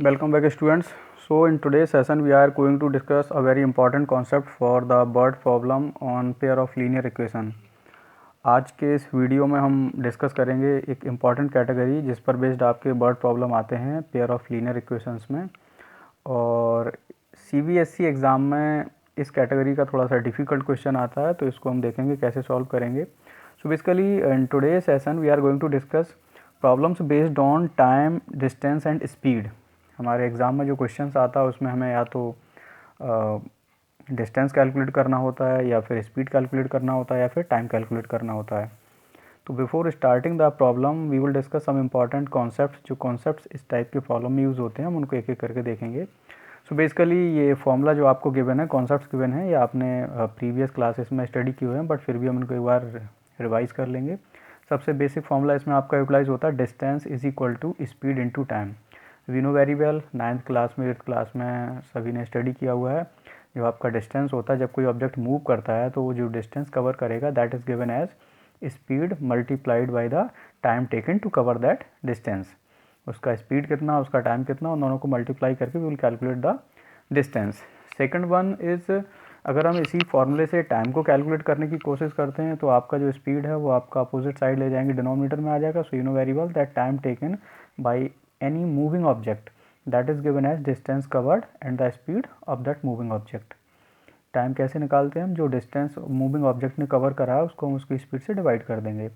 Welcome back students. So in today's session we are going to discuss a very important concept for the bird problem on pair of linear equation. आज के इस video में हम discuss करेंगे एक important category जिस पर based आपके बर्ड प्रॉब्लम आते हैं पेयर ऑफ लीनियर इक्वेशंस में, और CBSE एग्ज़ाम में इस कैटेगरी का थोड़ा सा डिफ़िकल्ट क्वेश्चन आता है, तो इसको हम देखेंगे कैसे सॉल्व करेंगे. So basically in today session we are going to discuss problems based on time, distance and speed. हमारे एग्ज़ाम में जो क्वेश्चंस आता है उसमें हमें या तो डिस्टेंस कैलकुलेट करना होता है, या फिर स्पीड कैलकुलेट करना होता है, या फिर टाइम कैलकुलेट करना होता है. तो before starting the problem we will discuss some important concepts. जो कॉन्सेप्ट्स इस टाइप के प्रॉब्लम में यूज़ होते हैं हम उनको एक एक करके देखेंगे. सो बेसिकली ये फॉर्मूला जो आपको गिवन है, कॉन्सेप्ट्स गिवन है, ये आपने प्रीवियस क्लासेस में स्टडी किए हुए हैं, बट फिर भी हम इनको एक बार रिवाइज कर लेंगे. सबसे बेसिक फॉर्मूला इसमें आपका यूटिलाइज होता है distance is equal to speed into time. We know very well, 9th class में 8th क्लास में सभी ने स्टडी किया हुआ है. जो आपका डिस्टेंस होता है, जब कोई ऑब्जेक्ट मूव करता है तो वो जो डिस्टेंस कवर करेगा that is given as speed multiplied by the time taken to cover that distance. उसका स्पीड कितना, उसका टाइम कितना, उन दोनों को मल्टीप्लाई करके we will calculate the distance. Second one is, अगर हम इसी फॉर्मूले से टाइम को कैलकुलेट करने की कोशिश करते हैं तो आपका जो स्पीड है वो आपका अपोजिट साइड ले जाएंगे, डिनोमिनेटर में आ जाएगा. So you know very well that time taken by any moving object that is given as distance covered and the speed of that moving object. Time कैसे निकालते हैं हम, जो डिस्टेंस मूविंग ऑब्जेक्ट ने कवर करा है उसको हम उसकी स्पीड से डिवाइड कर देंगे.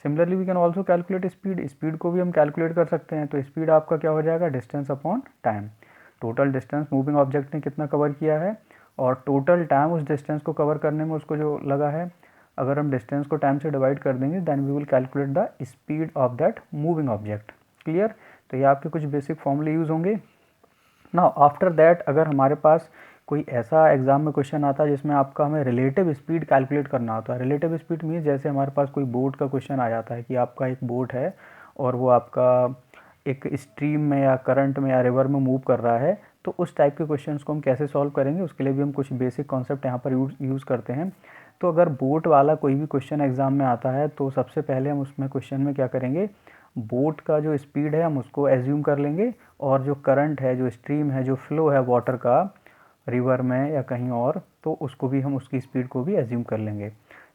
Similarly we can also calculate speed. Speed को भी हम कैलकुलेट कर सकते हैं. तो स्पीड आपका क्या हो जाएगा, distance upon time. Total distance moving object ने कितना कवर किया है और टोटल टाइम उस डिस्टेंस को कवर करने में उसको जो लगा है, अगर हम डिस्टेंस को टाइम से डिवाइड कर देंगे then we will calculate the speed of that moving object. Clear. तो ये आपके कुछ बेसिक फॉर्मूले यूज़ होंगे. नाउ आफ्टर दैट अगर हमारे पास कोई ऐसा एग्जाम में क्वेश्चन आता है जिसमें आपका हमें रिलेटिव स्पीड कैलकुलेट करना होता है. रिलेटिव स्पीड मीन्स जैसे हमारे पास कोई बोट का क्वेश्चन आ जाता है कि आपका एक बोट है और वो आपका एक स्ट्रीम में या करंट में या रिवर में मूव कर रहा है, तो उस टाइप के क्वेश्चंस को हम कैसे सॉल्व करेंगे उसके लिए भी हम कुछ बेसिक कॉन्सेप्ट यहाँ पर यूज़ करते हैं. तो अगर बोट वाला कोई भी क्वेश्चन एग्ज़ाम में आता है तो सबसे पहले हम उसमें क्वेश्चन में क्या करेंगे, बोट का जो स्पीड है हम उसको एज्यूम कर लेंगे, और जो करंट है, जो स्ट्रीम है, जो फ्लो है वाटर का रिवर में या कहीं और, तो उसको भी हम उसकी स्पीड को भी एज्यूम कर लेंगे.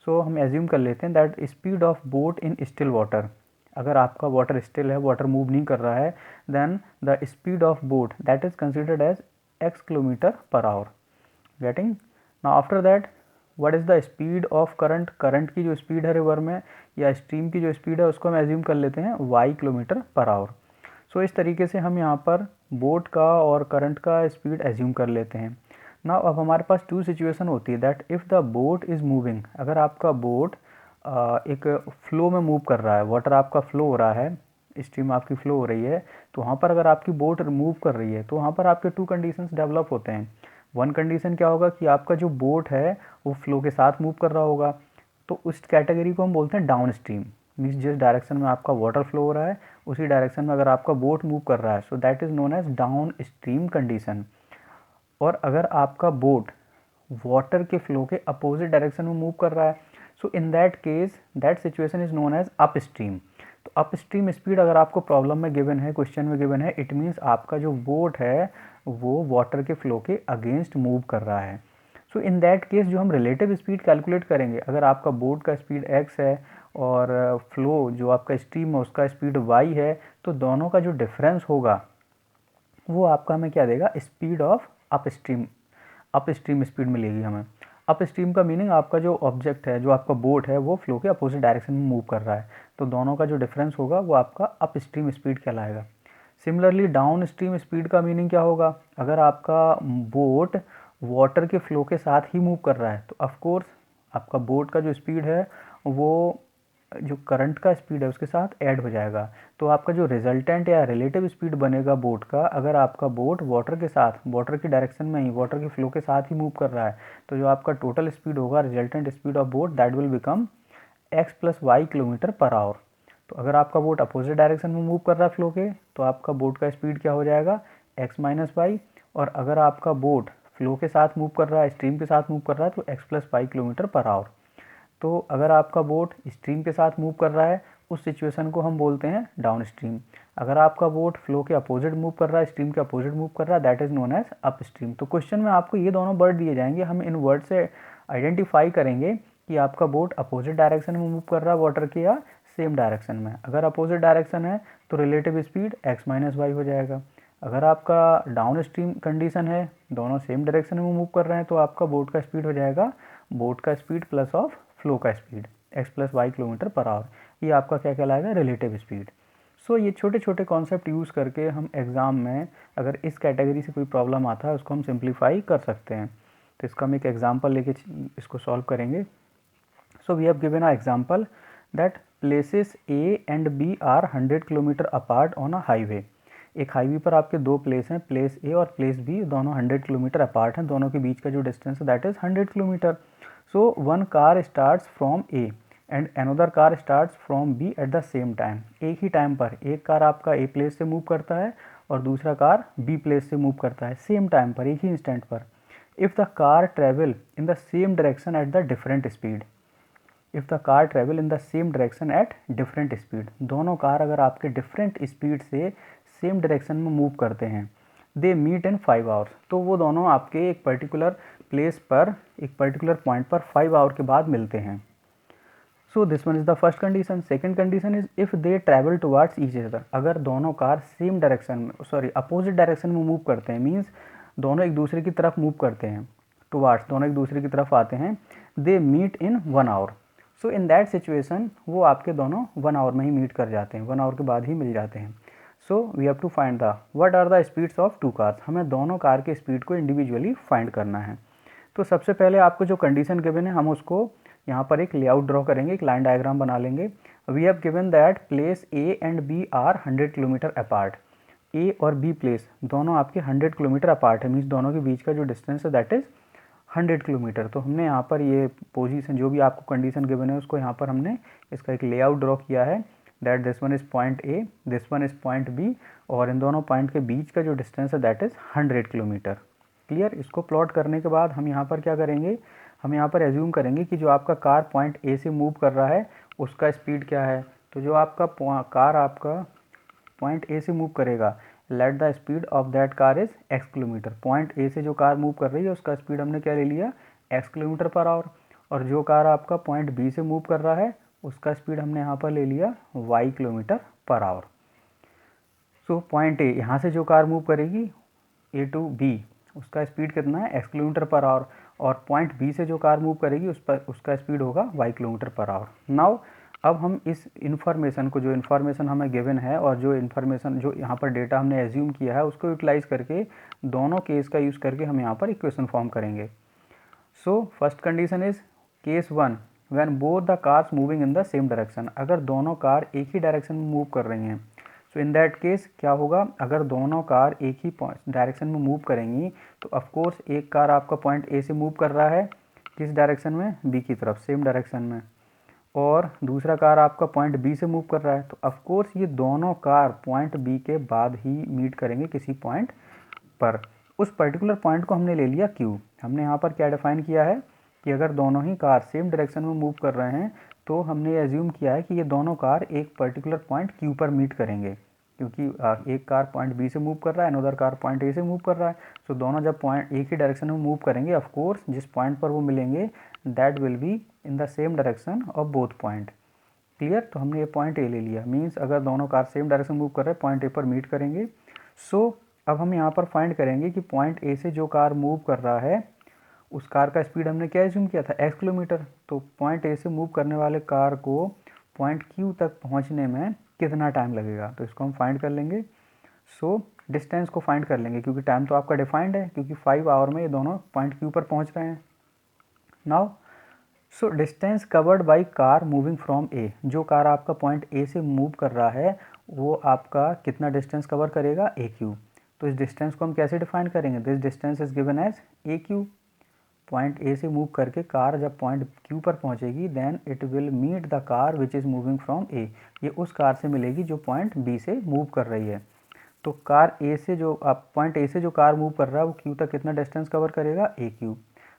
सो हम एज्यूम कर लेते हैं that speed of boat in still water. अगर आपका वाटर स्टिल है, वाटर मूव नहीं कर रहा है, then the speed of boat that is considered as x kilometre per hour. Getting. Now after that what is the speed of current. Current की जो speed है रिवर में या स्ट्रीम की जो स्पीड है उसको हम एज्यूम कर लेते हैं y किलोमीटर पर आवर. सो इस तरीके से हम यहाँ पर बोट का और करंट का स्पीड एज्यूम कर लेते हैं. ना अब हमारे पास टू सिचुएशन होती है that if the boat is moving. अगर आपका बोट एक फ्लो में मूव कर रहा है, वाटर आपका फ्लो हो रहा है, स्ट्रीम आपकी फ्लो हो रही है, तो वहाँ पर अगर आपकी बोट मूव कर रही है तो वहाँ पर आपके टू कंडीशंस डेवलप होते हैं. वन कंडीशन क्या होगा कि आपका जो बोट है वो फ्लो के साथ मूव कर रहा होगा, तो उस कैटेगरी को हम बोलते हैं डाउन स्ट्रीम. मीन्स जिस डायरेक्शन में आपका वाटर फ्लो हो रहा है उसी डायरेक्शन में अगर आपका बोट मूव कर रहा है, so that is known as down stream condition. और अगर आपका बोट वाटर के फ्लो के अपोजिट डायरेक्शन में मूव कर रहा है, so in that case that situation is known as up stream. तो अप स्ट्रीम स्पीड अगर आपको प्रॉब्लम में गिवन है, क्वेश्चन में गिवन है, इट मीन्स आपका जो बोट है वो वाटर के फ्लो के अगेंस्ट मूव कर रहा है. सो इन दैट केस जो हम रिलेटिव स्पीड कैलकुलेट करेंगे, अगर आपका बोट का स्पीड x है और फ्लो जो आपका स्ट्रीम है उसका स्पीड y है, तो दोनों का जो डिफरेंस होगा वो आपका हमें क्या देगा, speed of up stream speed मिलेगी हमें. अप स्ट्रीम का मीनिंग आपका जो ऑब्जेक्ट है, जो आपका बोट है, वो फ्लो के अपोजिट डायरेक्शन में मूव कर रहा है, तो दोनों का जो डिफरेंस होगा वो आपका अप स्ट्रीम स्पीड कहलाएगा. सिमिलरली डाउन स्ट्रीम स्पीड का मीनिंग क्या होगा, अगर आपका बोट वाटर के फ्लो के साथ ही मूव कर रहा है तो ऑफ कोर्स आपका बोट का जो स्पीड है वो जो करंट का स्पीड है उसके साथ ऐड हो जाएगा. तो आपका जो रिजल्टेंट या रिलेटिव स्पीड बनेगा बोट का, अगर आपका बोट वाटर के साथ, वाटर की डायरेक्शन में ही, वाटर के फ्लो के साथ ही मूव कर रहा है, तो जो आपका टोटल स्पीड होगा, resultant speed of boat, that will become x plus y kilometre per hour. तो अगर आपका बोट अपोजिट डायरेक्शन में मूव कर रहा है फ्लो के, तो आपका बोट का स्पीड क्या हो जाएगा, x माइनस वाई. और अगर आपका बोट फ्लो के साथ मूव कर रहा है, स्ट्रीम के साथ मूव कर रहा है, तो x plus y kilometre per hour. तो अगर आपका बोट स्ट्रीम के साथ मूव कर रहा है उस सिचुएशन को हम बोलते हैं डाउन स्ट्रीम। अगर आपका बोट फ्लो के अपोजिट मूव कर रहा है, स्ट्रीम के अपोजिट मूव कर रहा है, that is known as up stream. तो क्वेश्चन में आपको ये दोनों वर्ड दिए जाएंगे, हम इन वर्ड से आइडेंटिफाई करेंगे कि आपका बोट अपोजिट डायरेक्शन में मूव कर रहा है वाटर के या सेम डायरेक्शन में। अगर अपोजिट डायरेक्शन है तो relative speed x minus y हो जाएगा। अगर आपका डाउन स्ट्रीम कंडीशन है, दोनों सेम डायरेक्शन में मूव कर रहे हैं, तो आपका बोट का स्पीड हो जाएगा बोट का स्पीड प्लस ऑफ फ्लो का speed x plus y kilometre per hour. ये आपका क्या कहलाएगा, रिलेटिव स्पीड। सो ये छोटे छोटे कॉन्सेप्ट यूज़ करके हम एग्ज़ाम में अगर इस कैटेगरी से कोई प्रॉब्लम आता है उसको हम सिंप्लीफाई कर सकते हैं। तो इसका हम एक एग्जांपल लेके इसको सॉल्व करेंगे। So we have given a example that places A and B are 100 kilometre apart on a highway. एक हाईवे पर आपके दो प्लेस हैं, प्लेस ए और प्लेस बी, दोनों 100 किलोमीटर अपार्ट हैं, दोनों के बीच का जो डिस्टेंस है that is 100 kilometre. So one car starts from A and another car starts from B at the same time. एक ही टाइम पर एक कार आपका ए प्लेस से मूव करता है और दूसरा कार बी प्लेस से मूव करता है, सेम टाइम पर, एक ही इंस्टेंट पर। If the car travel in the same direction at the different speed, if the car travel in the same direction at different speed, दोनों कार अगर आपके different speed से सेम डायरेक्शन में move करते हैं, दे मीट इन 5 आवर्स, तो वो दोनों आपके एक पर्टिकुलर प्लेस पर, एक पर्टिकुलर पॉइंट पर 5 आवर के बाद मिलते हैं। सो this one is the first condition. Second condition is if they travel towards each other, अगर दोनों कार सेम डायरेक्शन में, सॉरी अपोजिट डायरेक्शन में मूव करते हैं, मीन्स दोनों एक दूसरे की तरफ मूव करते हैं, टुवार्ड्स, दोनों एक दूसरे की तरफ आते हैं, they meet in 1 hour. So in that situation वो आपके दोनों 1 आवर में ही मीट कर जाते हैं, 1 आवर के बाद ही मिल जाते हैं। So we have to find the what are the speeds of two cars, हमें दोनों कार के स्पीड को इंडिविजुअली फाइंड करना है। तो सबसे पहले आपको जो कंडीशन गिवन है हम उसको यहाँ पर एक लेआउट ड्रॉ करेंगे, एक लाइन डायग्राम बना लेंगे। We have given that place A and B are 100 kilometre apart, A और बी प्लेस दोनों आपके 100 किलोमीटर अपार्ट है, मीन्स दोनों के बीच का जो डिस्टेंस है दैट इज़ 100 किलोमीटर। तो हमने यहाँ पर ये पोजीशन जो भी आपको कंडीशन गिवन है उसको यहाँ पर हमने इसका एक लेआउट ड्रॉ किया है that this one is point A, this one is point B, और इन दोनों पॉइंट के बीच का जो डिस्टेंस है दैट इज़ 100 किलोमीटर। क्लियर। इसको प्लॉट करने के बाद हम यहाँ पर क्या करेंगे, हम यहाँ पर एज्यूम करेंगे कि जो आपका कार पॉइंट ए से मूव कर रहा है उसका स्पीड क्या है। तो जो आपका कार आपका पॉइंट ए से मूव करेगा, let the speed of that car is x kilometre. Point A से जो कार मूव कर रही है उसका स्पीड हमने क्या ले लिया, x किलोमीटर पर आवर, और जो कार आपका पॉइंट बी से मूव कर रहा है उसका स्पीड हमने यहाँ पर ले लिया y kilometre per hour. So point A, यहाँ से जो कार मूव करेगी ए टू बी, उसका स्पीड कितना है x किलोमीटर पर आवर, और पॉइंट बी से जो कार मूव करेगी उसका स्पीड होगा y kilometre per our. Now अब हम इस इन्फॉर्मेशन को, जो इन्फॉर्मेशन हमें गिवन है और जो इन्फॉर्मेशन जो यहाँ पर डेटा हमने एज्यूम किया है उसको यूटिलाइज करके दोनों केस का यूज़ करके हम यहाँ पर इक्वेशन फॉर्म करेंगे। So first condition is case 1 when both the cars moving in the same direction, अगर दोनों कार एक ही डायरेक्शन में मूव कर रही हैं। सो इन दैट केस क्या होगा, अगर दोनों कार एक ही डायरेक्शन में मूव करेंगी तो ऑफकोर्स एक कार आपका पॉइंट ए से मूव कर रहा है किस डायरेक्शन में, बी की तरफ, सेम डायरेक्शन में, और दूसरा कार आपका पॉइंट बी से मूव कर रहा है, तो ऑफकोर्स ये दोनों कार पॉइंट बी के बाद ही मीट करेंगे किसी पॉइंट पर। उस पर्टिकुलर पॉइंट को हमने ले लिया क्यू। हमने यहाँ पर क्या डिफाइन किया है कि अगर दोनों ही कार सेम डायरेक्शन में मूव कर रहे हैं तो हमने एज्यूम किया है कि ये दोनों कार एक पर्टिकुलर पॉइंट क्यू पर मीट करेंगे, क्योंकि एक कार पॉइंट बी से मूव कर रहा है, अनदर कार पॉइंट ए से मूव कर रहा है। सो दोनों जब पॉइंट एक ही डायरेक्शन में मूव करेंगे, ऑफकोर्स जिस पॉइंट पर वो मिलेंगे that will be in the same direction of both point. Clear. तो हमने ये पॉइंट ए ले लिया, मीन्स अगर दोनों कार सेम डायरेक्शन मूव कर रहे हैं पॉइंट ए पर मीट करेंगे। सो अब हम यहाँ पर फाइंड करेंगे कि पॉइंट ए से जो कार मूव कर रहा है उस कार का स्पीड हमने क्या एज्यूम किया था, x किलोमीटर। तो पॉइंट ए से मूव करने वाले कार को पॉइंट क्यू तक पहुँचने में कितना टाइम लगेगा, तो इसको हम फाइंड कर लेंगे। सो डिस्टेंस को फाइंड कर लेंगे क्योंकि टाइम तो आपका डिफाइंड है, क्योंकि 5 आवर में ये दोनों पॉइंट क्यू पर पहुँच रहे हैं। Now so distance covered by car moving from A, जो कार आपका पॉइंट ए से मूव कर रहा है वो आपका कितना डिस्टेंस कवर करेगा, ए क्यू। तो इस डिस्टेंस को हम कैसे डिफाइन करेंगे, this distance is given as A Q. Point A से मूव करके कार जब पॉइंट क्यू पर पहुंचेगी then it will meet the car which is moving from A, ये उस कार से मिलेगी जो पॉइंट बी से मूव कर रही है। तो कार ए से जो पॉइंट ए से जो कार मूव कर रहा है वो क्यू तक कितना डिस्टेंस कवर करेगा, ए क्यू।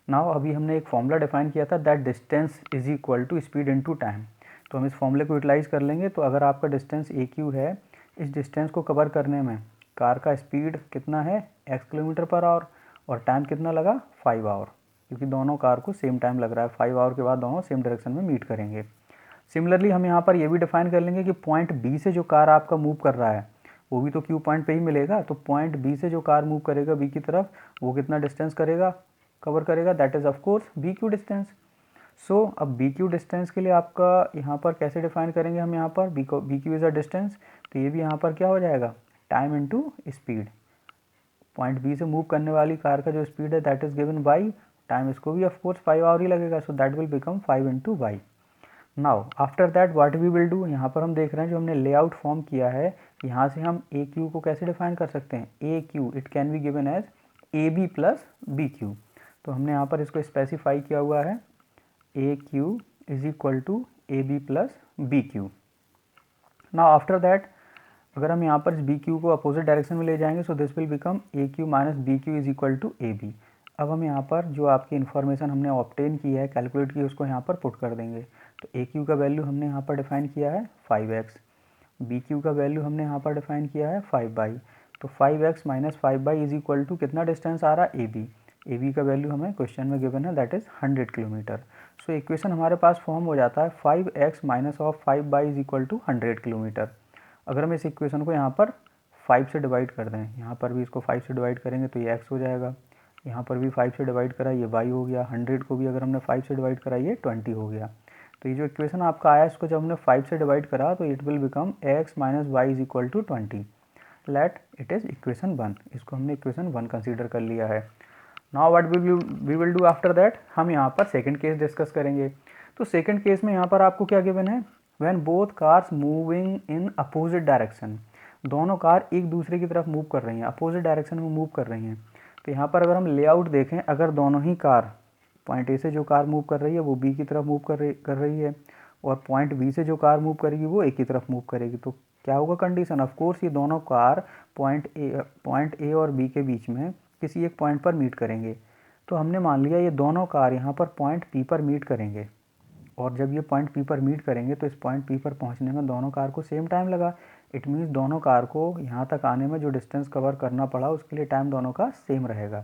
नाउ अभी हमने एक फॉर्मूला डिफाइन किया था that distance is equal to speed into time. तो हम इस फॉर्मूले को यूटिलाइज़ कर लेंगे। तो अगर आपका डिस्टेंस ए क्यू है, इस डिस्टेंस को कवर करने में कार का स्पीड कितना है x किलोमीटर पर आवर और टाइम कितना लगा 5 आवर, क्योंकि दोनों कार को सेम टाइम लग रहा है। 5 आवर के बाद दोनों सेम डायरेक्शन में मीट करेंगे। सिमिलरली हम यहाँ पर ये भी डिफाइन कर लेंगे कि पॉइंट बी से जो कार आपका मूव कर रहा है वो भी तो क्यू पॉइंट पे ही मिलेगा। तो पॉइंट बी से जो कार मूव करेगा बी की तरफ, वो कितना डिस्टेंस करेगा, कवर करेगा, that is of course B Q distance. So अब बी क्यू डिस्टेंस के लिए आपका यहाँ पर कैसे डिफाइन करेंगे हम, यहाँ पर B Q is a distance, तो ये भी यहाँ पर क्या हो जाएगा, time into speed. Point B से मूव करने वाली कार का जो स्पीड है that is given by time, इसको भी ऑफ कोर्स 5 आवर ही लगेगा। So that will become 5 into y. Now after that what we will do, यहाँ पर हम देख रहे हैं जो हमने लेआउट फॉर्म किया है, यहाँ से हम ए क्यू को कैसे डिफाइन कर सकते हैं, A Q it can be given as A B plus B Q. तो हमने यहाँ पर इसको स्पेसिफाई किया हुआ है, A Q is equal to A B plus B Q. Now after that अगर हम यहाँ पर इस बी क्यू को अपोजिट डायरेक्शन में ले जाएंगे, so this will become A Q minus B Q is equal to A B. अब हम यहाँ पर जो आपकी इन्फॉर्मेशन हमने ऑब्टेन की है, कैलकुलेट की, उसको यहाँ पर पुट कर देंगे। तो ए क्यू का वैल्यू हमने यहाँ पर डिफाइन किया है 5x, बी क्यू का वैल्यू हमने यहाँ पर डिफाइन किया है 5y। तो 5x minus 5y is equal to कितना डिस्टेंस आ रहा है, ए बी का वैल्यू हमें क्वेश्चन में गिवन है that is 100 kilometre. So equation हमारे पास फॉर्म हो जाता है 5x minus of 5y is equal to 100 kilometre. अगर हम इस इक्वेशन को यहाँ पर 5 से डिवाइड कर दें, यहाँ पर भी इसको 5 से डिवाइड करेंगे तो ये x हो जाएगा, यहाँ पर भी 5 से डिवाइड करा ये y हो गया, 100 को भी अगर हमने 5 से डिवाइड करा ये 20 हो गया। तो ये जो इक्वेशन आपका आया इसको जब हमने 5 से डिवाइड करा तो it will become x minus Y is equal to 20। Let it is equation 1, इसको हमने इक्वेशन 1 कंसीडर कर लिया है। Now what we will do after that, हम यहाँ पर सेकंड केस डिस्कस करेंगे। तो सेकंड केस में यहाँ पर आपको क्या गिवन है, when both cars moving in opposite direction, दोनों कार एक दूसरे की तरफ मूव कर रही हैं, अपोजिट डायरेक्शन में मूव कर रही हैं। तो यहाँ पर अगर हम लेआउट देखें, अगर दोनों ही कार, पॉइंट ए से जो कार मूव कर रही है वो बी की तरफ मूव कर रही है और पॉइंट बी से जो कार मूव करेगी वो ए की तरफ मूव करेगी, तो क्या होगा कंडीशन, ऑफ कोर्स ये दोनों कार पॉइंट ए और बी के बीच में किसी एक पॉइंट पर मीट करेंगे। तो हमने मान लिया ये दोनों कार यहाँ पर पॉइंट पी पर मीट करेंगे, और जब ये पॉइंट पी पर मीट करेंगे तो इस पॉइंट पी पर पहुँचने में दोनों कार को सेम टाइम लगा। इट मीन्स दोनों कार को यहाँ तक आने में जो डिस्टेंस कवर करना पड़ा उसके लिए टाइम दोनों का सेम रहेगा।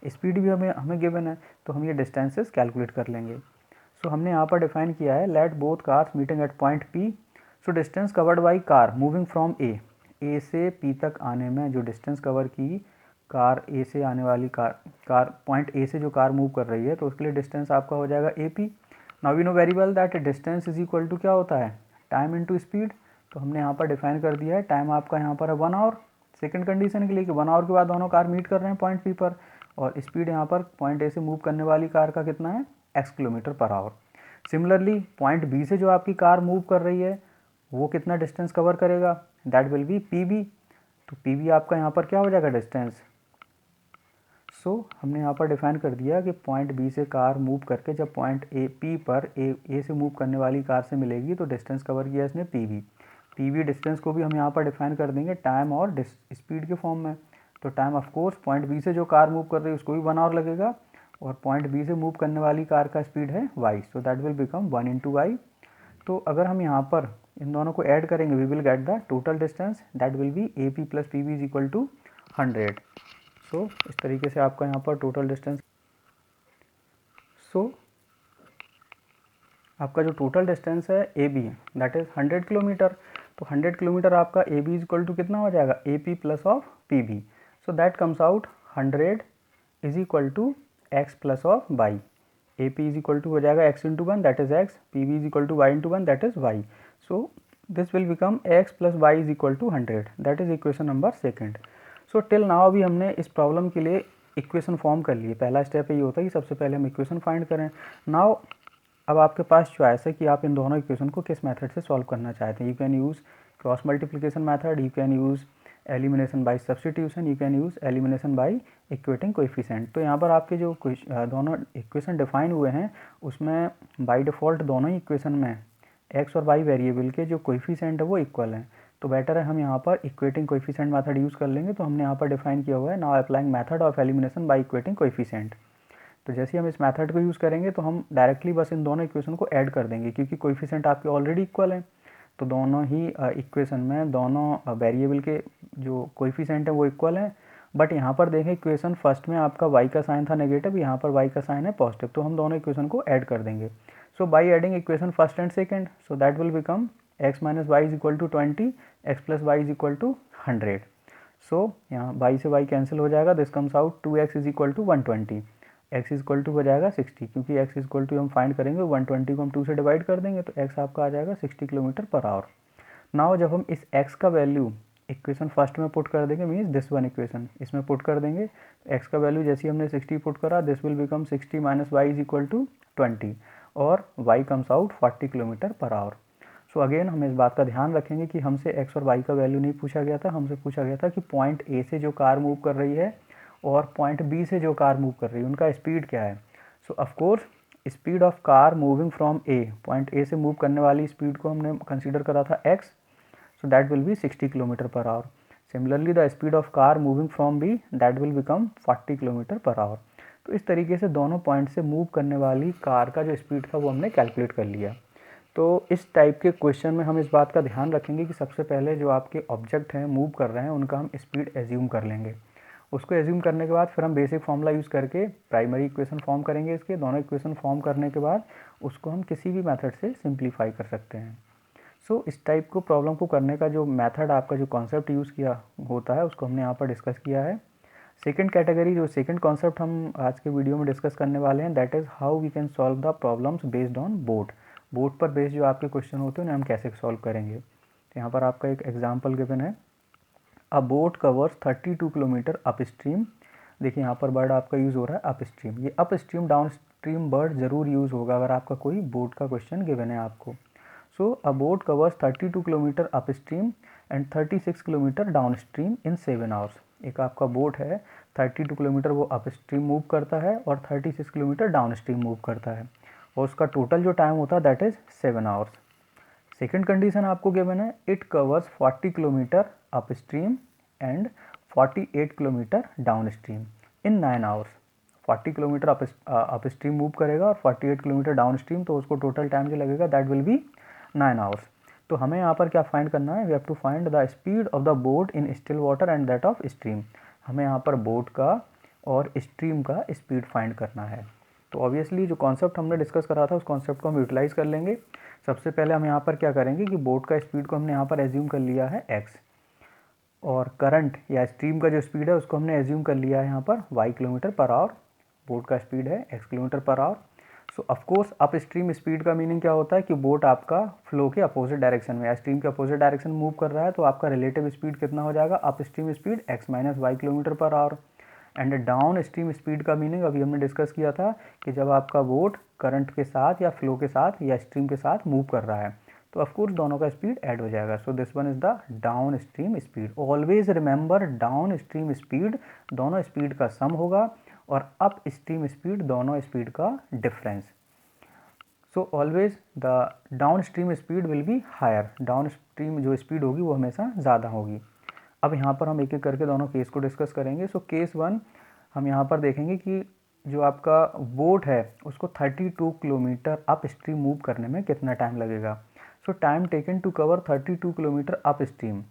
स्पीड भी हमें गिवन है, तो हम ये डिस्टेंसेस कैलकुलेट कर लेंगे। सो हमने यहाँ पर डिफाइन किया है, let both cars meeting at point P, so distance covered by car moving from A से पी तक आने में जो डिस्टेंस कवर की कार ए से आने वाली कार पॉइंट ए से जो कार मूव कर रही है तो उसके लिए डिस्टेंस आपका हो जाएगा A P. Now we know very well that distance is equal to क्या होता है, टाइम इनटू स्पीड। तो हमने यहाँ पर डिफाइन कर दिया है, टाइम आपका यहाँ पर है 1 आवर सेकंड कंडीशन के लिए कि 1 आवर के बाद दोनों कार मीट कर रहे हैं पॉइंट पी पर, और स्पीड यहाँ पर पॉइंट ए से मूव करने वाली कार का कितना है, x kilometre per hour. Similarly point B से जो आपकी कार मूव कर रही है वो कितना डिस्टेंस कवर करेगा, that will be P B. तो पी बी आपका यहाँ पर क्या हो जाएगा डिस्टेंस। सो हमने यहाँ पर डिफाइन कर दिया कि पॉइंट बी से कार मूव करके जब पॉइंट ए पी पर ए से मूव करने वाली कार से मिलेगी तो डिस्टेंस कवर किया इसने पी बी डिस्टेंस को भी हम यहाँ पर डिफाइन कर देंगे टाइम और स्पीड के फॉर्म में। तो time of course point B से जो कार मूव कर रही है उसको भी 1 आवर लगेगा, और पॉइंट बी से मूव करने वाली कार का स्पीड है y, so that will become 1 into y. तो अगर हम यहाँ पर इन दोनों को ऐड करेंगे we will get the total distance that will be A P plus P B is equal to 100। So इस तरीके से आपका यहाँ पर टोटल डिस्टेंस, सो आपका जो टोटल डिस्टेंस है A B that is 100 kilometre. तो 100 किलोमीटर आपका A B is equal to कितना हो जाएगा, A P plus of P B. So that comes out 100 is equal to x plus of y. A P is equal to हो जाएगा x into 1 that is x, P B is equal to y into 1 that is y. So this will become x plus Y is equal to 100, that is equation number second. So till now अभी हमने इस problem के लिए equation form कर लिए। पहला step ये होता है कि सबसे पहले हम इक्वेशन फाइंड करें। नाउ अब आपके पास चॉइस है कि आप इन दोनों इक्वेशन को किस मेथड से सॉल्व करना चाहते हैं। You can use cross multiplication method, you can use elimination by substitution, you can use elimination by equating coefficient. तो यहाँ पर आपके जो दोनों इक्वेशन डिफाइन हुए हैं उसमें बाय डिफ़ॉल्ट दोनों ही इक्वेशन में एक्स और वाई वेरिएबल के जो कोएफिशिएंट है वो इक्वल हैं, तो बेटर है हम यहाँ पर इक्वेटिंग कोएफिशिएंट मेथड यूज़ कर लेंगे। तो हमने यहाँ पर डिफाइन किया हुआ है now applying method of elimination by equating coefficient. तो जैसे ही हम इस मेथड को यूज़ करेंगे तो हम डायरेक्टली बस इन दोनों इक्वेशन को ऐड कर देंगे, क्योंकि कोएफिशिएंट आपके ऑलरेडी इक्वल हैं। तो दोनों ही इक्वेशन में दोनों वेरिएबल के जो कोएफिशिएंट है वो इक्वल हैं। बट यहाँ पर देखें इक्वेशन फर्स्ट में आपका y का साइन था नेगेटिव, यहाँ पर y का साइन है पॉजिटिव, तो हम दोनों इक्वेशन को ऐड कर देंगे। So by adding equation first and second, so that will become x minus Y is equal to 20, x plus Y is equal to 100। सो यहाँ y से y कैंसिल हो जाएगा, this comes out 2x is equal to 120, x is equal to हो जाएगा 60, क्योंकि x is equal to हम find करेंगे 120 को हम 2 से डिवाइड कर देंगे तो x आपका आ जाएगा 60 किलोमीटर पर आवर। नाउ जब हम इस x का वैल्यू इक्वेशन फर्स्ट में पुट कर देंगे, मीन्स दिस वन इक्वेशन इसमें पुट कर देंगे, x का वैल्यू जैसे हमने 60 पुट करा, this will become 60 minus Y is equal to 20 और y comes out 40 kilometre per hour. So again हम इस बात का ध्यान रखेंगे कि हमसे x और y का वैल्यू नहीं पूछा गया था, हमसे पूछा गया था कि पॉइंट A से जो कार मूव कर रही है और पॉइंट B से जो कार मूव कर रही है उनका स्पीड क्या है। So of course speed of car moving from A, point A से मूव करने वाली स्पीड को हमने कंसिडर करा था x, so that will be 60 km per hour. Similarly the speed of car moving from B, that will become 40 km per hour. तो इस तरीके से दोनों पॉइंट से मूव करने वाली कार का जो स्पीड था वो हमने कैलकुलेट कर लिया। तो इस टाइप के क्वेश्चन में हम इस बात का ध्यान रखेंगे कि सबसे पहले जो आपके ऑब्जेक्ट हैं मूव कर रहे हैं उनका हम स्पीड एज्यूम कर लेंगे। उसको एज्यूम करने के बाद फिर हम बेसिक फॉर्मूला यूज़ करके प्राइमरी इक्वेशन फॉर्म करेंगे, इसके दोनों इक्वेशन फॉर्म करने के बाद उसको हम किसी भी मेथड से सिंप्लीफाई कर सकते हैं। सो इस टाइप को प्रॉब्लम को करने का जो मेथड आपका जो कॉन्सेप्ट यूज़ किया होता है उसको हमने यहाँ पर डिस्कस किया है। सेकंड कैटेगरी जो सेकंड कॉन्सेप्ट हम आज के वीडियो में डिस्कस करने वाले हैं, that is how we can solve the problems based on boat. Boat पर बेस्ड जो आपके क्वेश्चन होते हैं उन्हें हम कैसे सॉल्व करेंगे। तो यहाँ पर आपका एक एग्जाम्पल गिवन है, अ boat covers 32 kilometre up stream. देखिए यहाँ पर वर्ड आपका यूज़ हो रहा है अप स्ट्रीम, ये up stream down stream word ज़रूर यूज़ होगा अगर आपका कोई बोट का क्वेश्चन गिवन है आपको। So a boat covers 32 kilometre upstream and 36 kilometre downstream in 7 hours. एक आपका बोट है 32 किलोमीटर वो अपस्ट्रीम मूव करता है और 36 किलोमीटर डाउनस्ट्रीम मूव करता है और उसका टोटल जो टाइम होता है that is 7 hours. Second condition आपको गिवन है, it covers 40 kilometre upstream and 48 kilometre downstream in 9 hours. 40 kilometre upstream move करेगा और 48 किलोमीटर डाउनस्ट्रीम, तो उसको टोटल टाइम जो लगेगा दैट विल बी 9 आवर्स। तो हमें यहाँ पर क्या फाइंड करना है, we have to find the speed of the boat in still water and that of stream. हमें यहाँ पर बोट का और स्ट्रीम का स्पीड फाइंड करना है। तो ऑब्वियसली जो कॉन्सेप्ट हमने डिस्कस करा था उस कॉन्सेप्ट को हम यूटिलाइज़ कर लेंगे। सबसे पहले हम यहाँ पर क्या करेंगे कि बोट का स्पीड को हमने यहाँ पर एज्यूम कर लिया है x और करंट या स्ट्रीम का जो स्पीड है उसको हमने एज्यूम कर लिया है यहाँ पर y kilometre per our. Boat का स्पीड है x kilometre per hour. So of course up stream speed का मीनिंग क्या होता है कि बोट आपका फ्लो के अपोजिट डायरेक्शन में या स्ट्रीम के अपोजिट डायरेक्शन मूव कर रहा है, तो आपका रिलेटिव स्पीड कितना हो जाएगा, up stream speed x minus y kilometre per hour. And downstream speed का मीनिंग अभी हमने डिस्कस किया था कि जब आपका बोट करंट के साथ या फ्लो के साथ या स्ट्रीम के साथ मूव कर रहा है तो ऑफकोर्स दोनों का स्पीड ऐड हो जाएगा। So this one is the downstream speed. Always remember downstream speed दोनों स्पीड का सम होगा और अप स्ट्रीम स्पीड दोनों स्पीड का difference. So always the downstream speed will be higher, downstream जो speed होगी वो हमेशा ज़्यादा होगी। अब यहाँ पर हम एक एक करके दोनों केस को डिस्कस करेंगे। सो केस वन हम यहाँ पर देखेंगे कि जो आपका बोट है उसको 32 किलोमीटर अप स्ट्रीम मूव करने में कितना टाइम लगेगा। So time taken to cover 32 kilometre upstream,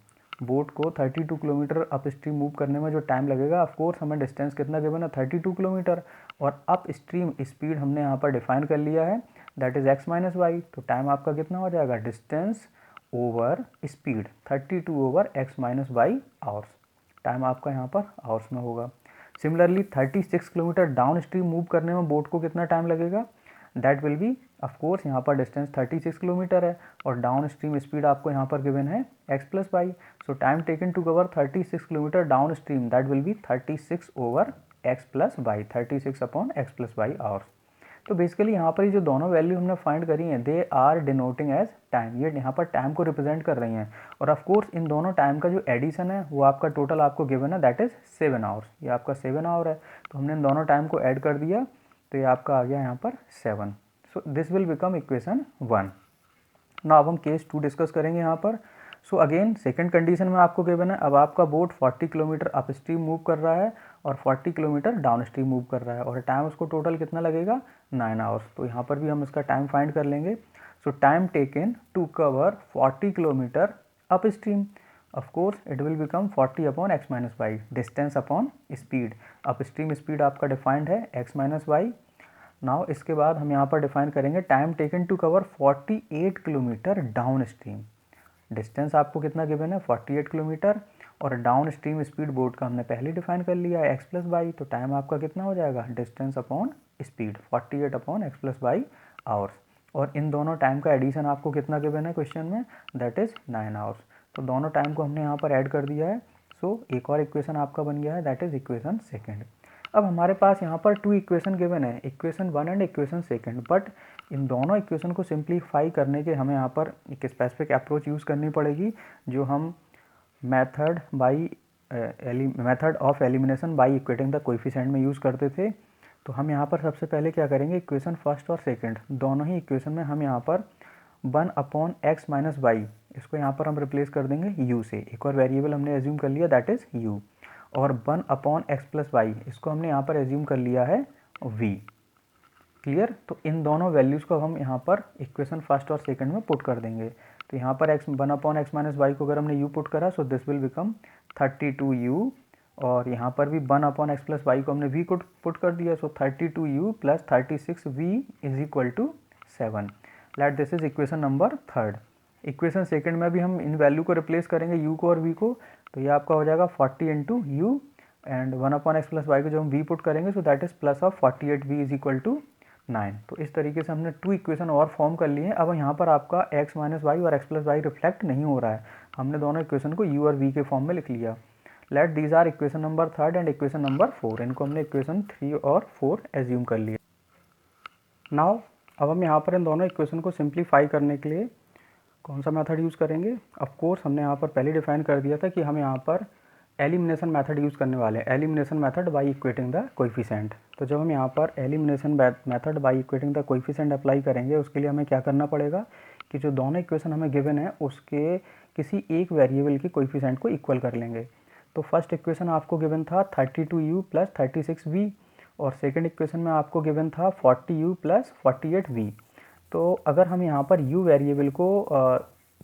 boat को 32 किलोमीटर अप स्ट्रीम मूव करने में जो टाइम लगेगा, ऑफकोर्स हमें डिस्टेंस कितना गिवन है 32 किलोमीटर और अप स्ट्रीम स्पीड हमने यहाँ पर डिफाइन कर लिया है that is x minus y. तो टाइम आपका कितना हो जाएगा, distance over speed 32 over x minus y hours. Time आपका यहाँ पर आवर्स में होगा। Similarly 36 kilometre downstream move करने में बोट को कितना टाइम लगेगा, दैट विल बी ऑफकोर्स यहाँ पर डिस्टेंस 36 किलोमीटर है और डाउन स्ट्रीम स्पीड आपको यहाँ पर गिवन है x plus y. So time taken to cover 36 kilometre downstream that will be 36 over x plus y, 36 upon x plus y hours. तो basically यहाँ पर ये जो दोनों वैल्यू हमने फाइंड करी हैं they are denoting as time, ये यहाँ पर टाइम को रिप्रेजेंट कर रही हैं और ऑफ कोर्स इन दोनों टाइम का जो एडिशन है वो आपका टोटल आपको गिवन है दैट इज़ 7 आवर्स। ये आपका 7 आवर है तो हमने इन दोनों टाइम को ऐड कर दिया तो ये आपका आ गया यहाँ पर 7। सो this will become equation 1। Now अब हम केस 2 डिस्कस करेंगे यहाँ पर। सो अगेन सेकंड कंडीशन में आपको गिवन है, अब आपका boat 40 kilometre up stream move कर रहा है और 40 किलोमीटर डाउन स्ट्रीम मूव कर रहा है और टाइम उसको टोटल कितना लगेगा 9 आवर्स। तो यहाँ पर भी हम इसका टाइम फाइंड कर लेंगे। So time taken to cover 40 kilometre upstream, of course it will become 40 upon x minus y, distance upon speed। Up stream speed आपका डिफाइंड है x माइनस वाई। नाउ इसके बाद हम यहाँ पर डिफाइन करेंगे time taken to cover 48 kilometre downstream. Distance आपको कितना गिवन है 48 किलोमीटर और डाउन स्ट्रीम स्पीड बोट का हमने पहले डिफाइन कर लिया है x प्लस वाई। तो टाइम आपका कितना हो जाएगा distance upon speed 48 upon x plus y hours. और इन दोनों टाइम का एडिशन आपको कितना गिवन है क्वेश्चन में, दैट इज़ 9 आवर्स। तो दोनों टाइम को हमने यहाँ पर ऐड कर दिया है। सो एक और इक्वेशन आपका बन गया है, दैट इज़ इक्वेशन सेकेंड। अब हमारे पास यहाँ पर 2 इक्वेशन गिवन है, equation 1 and equation second. But in दोनों इक्वेशन को सिंप्लीफाई करने के हमें यहाँ पर एक स्पेसिफिक अप्रोच यूज़ करनी पड़ेगी, जो हम method of elimination by equating the coefficient में यूज़ करते थे। तो हम यहाँ पर सबसे पहले क्या करेंगे, इक्वेशन फर्स्ट और सेकेंड दोनों ही इक्वेशन में हम यहाँ पर 1 अपॉन एक्स माइनस वाई, इसको यहाँ पर हम रिप्लेस कर देंगे u से। एक और वेरिएबल हमने एज्यूम कर लिया, दैट इज़ u। और 1 अपॉन एक्स प्लस वाई, इसको हमने यहाँ पर एज्यूम कर लिया है v। क्लियर। तो इन दोनों वैल्यूज़ को हम यहाँ पर इक्वेशन फर्स्ट और सेकंड में पुट कर देंगे। तो यहाँ पर 1 अपॉन एक्स माइनस वाई को अगर हमने u पुट करा, so this will become 32u। और यहाँ पर भी 1 अपॉन एक्स प्लस वाई को हमने v को पुट कर दिया, so 32u plus 36v is equal to 7। Let this is equation number third. Equation second में भी हम इन वैल्यू को रिप्लेस करेंगे u को और v को। तो ये आपका हो जाएगा 40 into u and 1 upon x plus y को जब हम v पुट करेंगे, so that is plus of 48v is equal to 9। तो इस तरीके से हमने 2 इक्वेशन और फॉर्म कर लिए हैं। अब यहाँ पर आपका x माइनस वाई और x प्लस वाई रिफ्लेक्ट नहीं हो रहा है, हमने दोनों इक्वेशन को u और v के फॉर्म में लिख लिया। Let these are equation number third and equation number 4, इनको हमने इक्वेशन 3 और 4 एज्यूम कर लिया। नाउ अब हम यहाँ पर इन दोनों इक्वेशन को सिंप्लीफाई करने के लिए कौन सा मेथड यूज़ करेंगे। ऑफ कोर्स हमने यहाँ पर पहले डिफाइन कर दिया था कि हम यहाँ पर एलिमिनेशन मेथड यूज़ करने वाले हैं, elimination method by equating the coefficient. तो जब हम यहाँ पर elimination method by equating the coefficient apply करेंगे, उसके लिए हमें क्या करना पड़ेगा कि जो दोनों इक्वेशन हमें गिवन है उसके किसी एक वेरिएबल की कोएफिशिएंट को इक्वल कर लेंगे। तो फर्स्ट इक्वेशन आपको गिवन था 32u प्लस 36v और सेकेंड इक्वेशन में आपको गिवन था 40u प्लस 48v। तो अगर हम यहाँ पर u वेरिएबल को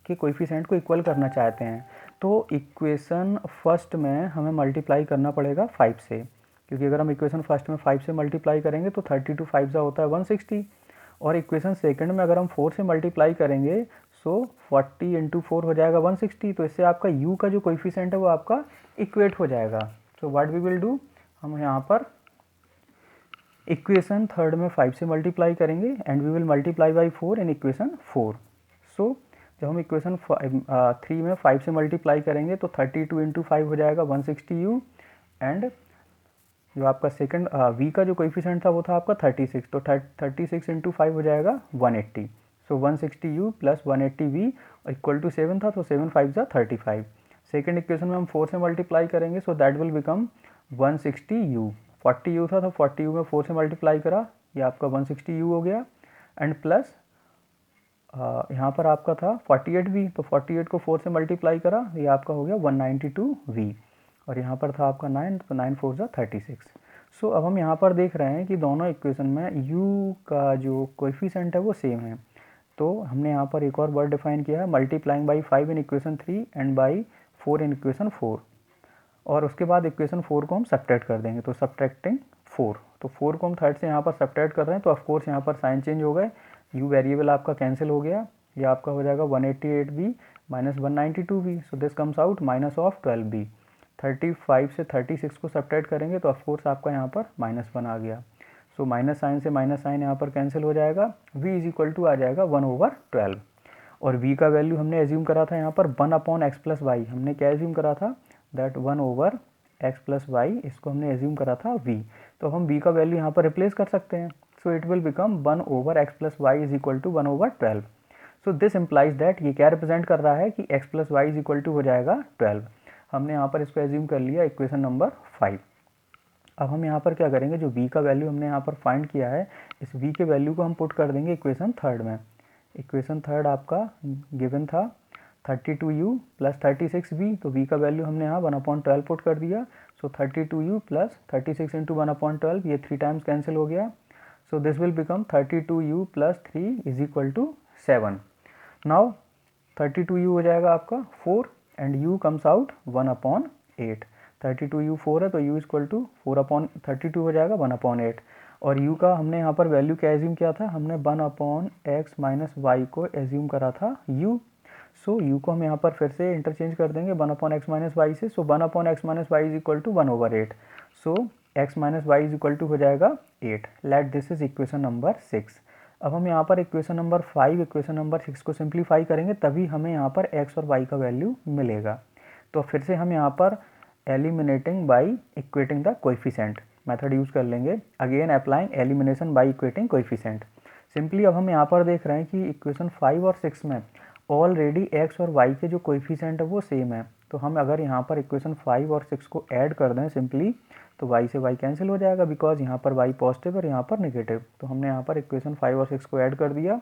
के कोएफिशिएंट को इक्वल करना चाहते हैं, तो इक्वेशन फर्स्ट में हमें मल्टीप्लाई करना पड़ेगा 5 से, क्योंकि अगर हम इक्वेशन फर्स्ट में 5 से मल्टीप्लाई करेंगे तो 32 5 का होता है 160। और इक्वेशन सेकंड में अगर हम 4 से मल्टीप्लाई करेंगे, सो 40 इंटू 4 हो जाएगा 160। तो इससे आपका u का जो कोएफिशिएंट है वो आपका इक्वेट हो जाएगा। So what we will do, हम यहाँ पर इक्वेशन थर्ड में 5 से मल्टीप्लाई करेंगे and we will multiply by 4 in equation 4। So जब हम इक्वेशन 3 में 5 से मल्टीप्लाई करेंगे तो 32 इंटू 5 हो जाएगा 160u एंड जो आपका सेकंड v का जो कोएफिशिएंट था वो था आपका 36। तो 36 इंटू 5 हो जाएगा 180। सो 160u plus 180v equal to 7 था, तो 7 5 जा 35। सेकेंड इक्वेशन में हम 4 से मल्टीप्लाई करेंगे, so that will become 160u। 40u था तो 40u में 4 से मल्टीप्लाई करा, ये आपका 160u हो गया एंड प्लस यहाँ पर आपका था 48v, तो 48 को 4 से मल्टीप्लाई करा, ये आपका हो गया 192v और यहाँ पर था आपका 9, तो 9 4 जा 36। सो अब हम यहाँ पर देख रहे हैं कि दोनों इक्वेशन में u का जो कोएफिशिएंट है वो सेम है। तो हमने यहाँ पर एक और वर्ड डिफाइन किया है, multiplying by 5 in equation 3 and by 4 in equation 4। और उसके बाद इक्वेशन 4 को हम सब्ट्रैक्ट कर देंगे, तो सब्ट्रैक्टिंग 4। तो 4 को हम थर्ड से यहाँ पर सब्ट्रैक्ट कर रहे हैं, तो ऑफकोर्स यहाँ पर साइन चेंज हो गए, u वेरिएबल आपका कैंसिल हो गया, ये आपका हो जाएगा 188v minus 192v। So this comes out minus of 12b। 35 से 36 को सब्ट्रैक्ट करेंगे तो ऑफकोर्स आपका यहाँ पर -1 आ गया। सो माइनस साइन से माइनस साइन यहाँ पर कैंसिल हो जाएगा, v इज इक्वल टू आ जाएगा 1/12। और v का वैल्यू हमने एज्यूम करा था यहाँ पर 1 अपॉन एक्स प्लस वाई, हमने क्या एज्यूम करा था, दैट 1/x प्लस वाई, इसको हमने एज्यूम करा था v। तो हम v का वैल्यू यहाँ पर रिप्लेस कर सकते हैं, so it will become 1/x plus Y is equal to 1/12। So this implies that, ये क्या रिप्रेजेंट कर रहा है कि x plus Y is equal to हो जाएगा 12। हमने यहाँ पर इसको एज्यूम कर लिया इक्वेशन नंबर 5। अब हम यहाँ पर क्या करेंगे, जो v का वैल्यू हमने यहाँ पर फाइंड किया है, इस v के वैल्यू को हम पुट कर देंगे इक्वेशन थर्ड में। इक्वेशन थर्ड आपका गिवन था 32u प्लस 36v, तो v का वैल्यू हमने यहाँ 1/12 पुट कर दिया। सो 32u प्लस 36 इंटू 1/12, ये 3 टाइम्स कैंसिल हो गया। So this will become 32u plus 3 is equal to 7। Now 32u हो जाएगा आपका 4 and u comes out 1/8। 32u 4 है तो u इक्वल टू 4/32 हो जाएगा 1/8। और u का हमने यहाँ पर वैल्यू क्या एज्यूम किया था, हमने 1/x माइनस वाई को एज्यूम करा था u। सो u को हम यहाँ पर फिर से इंटरचेंज कर देंगे 1/x माइनस वाई से। So 1/x minus Y is equal to 1/8। So x minus Y is equal to हो जाएगा 8। Let this is equation number 6। अब हम यहाँ पर इक्वेशन नंबर 5 इक्वेशन नंबर 6 को सिंप्लीफाई करेंगे, तभी हमें यहाँ पर x और y का वैल्यू मिलेगा। तो फिर से हम यहाँ पर eliminating by equating the coefficient method use कर लेंगे। Again applying elimination by equating coefficient. Simply अब हम यहाँ पर देख रहे हैं कि इक्वेशन 5 और 6 में ऑलरेडी x और y के जो कोएफिशिएंट है वो सेम है। तो हम अगर यहाँ पर इक्वेशन 5 और 6 को ऐड कर दें सिंपली, तो y से y कैंसिल हो जाएगा, बिकॉज यहाँ पर y पॉजिटिव और यहाँ पर नेगेटिव। तो हमने यहाँ पर इक्वेशन 5 और 6 को ऐड कर दिया।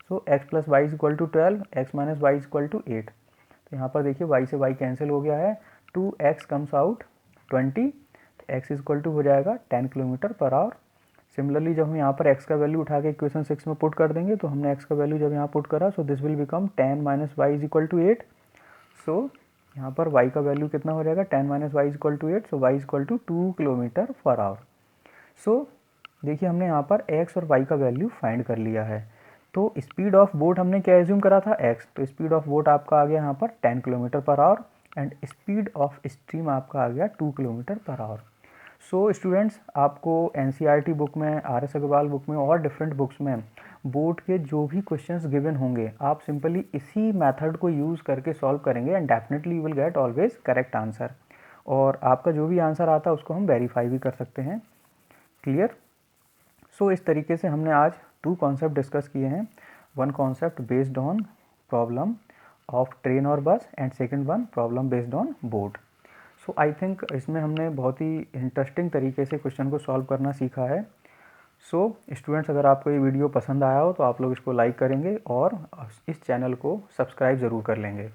So x plus Y is equal to 12, x minus Y is equal to 8। तो यहाँ पर देखिए y से y कैंसिल हो गया है, 2x comes out 20, x is equal to हो जाएगा 10 किलोमीटर पर आवर। सिमिलरली जब हम यहाँ पर x का वैल्यू उठा के इक्वेशन 6 में पुट कर देंगे, तो हमने x का वैल्यू जब यहाँ पुट करा, so this will become 10 minus Y is equal to 8। So यहाँ पर y का वैल्यू कितना हो जाएगा, 10 minus Y is equal to 8। So y is equal to 2 kilometre per hour. So देखिए हमने यहाँ पर x और y का वैल्यू फाइंड कर लिया है। तो स्पीड ऑफ बोट हमने क्या एज्यूम करा था, x। तो स्पीड ऑफ बोट आपका आ गया यहाँ पर 10 kilometre per hour and speed of stream आपका आ गया 2 kilometre per hour. So students, आपको एनसीईआरटी बुक में, आर.एस. अग्रवाल बुक में और डिफरेंट बुक्स में बोर्ड के जो भी क्वेश्चंस गिवन होंगे, आप सिंपली इसी मेथड को यूज़ करके सॉल्व करेंगे and definitely you will get always correct answer. और आपका जो भी आंसर आता है उसको हम वेरीफाई भी कर सकते हैं। क्लियर? सो इस तरीके से हमने आज 2 कॉन्सेप्ट डिस्कस किए हैं। One concept based on problem of train और बस and second one problem based on boat. So I think इसमें हमने बहुत ही इंटरेस्टिंग तरीके से क्वेश्चन को सॉल्व करना सीखा है। सो स्टूडेंट्स, अगर आपको ये वीडियो पसंद आया हो तो आप लोग इसको लाइक करेंगे और इस चैनल को सब्सक्राइब ज़रूर कर लेंगे।